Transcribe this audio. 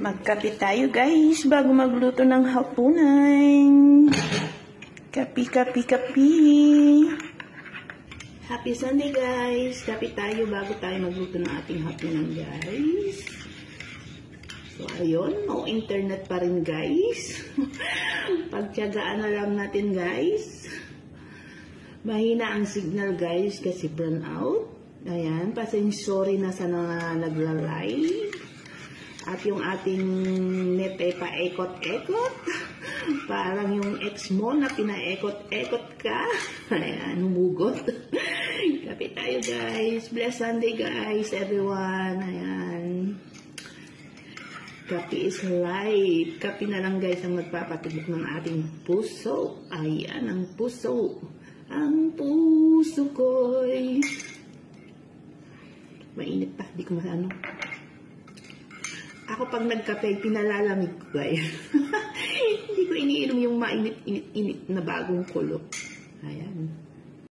Magkape tayo guys bago magluto ng hapunan. Kapi. Happy Sunday guys. Kape tayo bago tayo magluto ng ating hapunan guys. So ayun, no internet pa rin guys. Pagtiyagaan na lang natin guys. Mahina ang signal guys kasi burn out. Ayan, sorry na sa nagla-live. At yung ating net ay paekot-ekot. Parang yung ex mo na pinaekot-ekot ka. Ayan, humugot. Kape tayo guys. Bless Sunday guys, everyone. Ayan. Kape is life. Kape na lang guys ang magpapatubok ng ating puso. Ayan, ang puso. Ang puso ko'y mainit pa. Di ko maano. Ako pag nagkape, pinalalamig ko guys. Hindi ko iniinom yung mainit-init na bagong kulo. Ayan.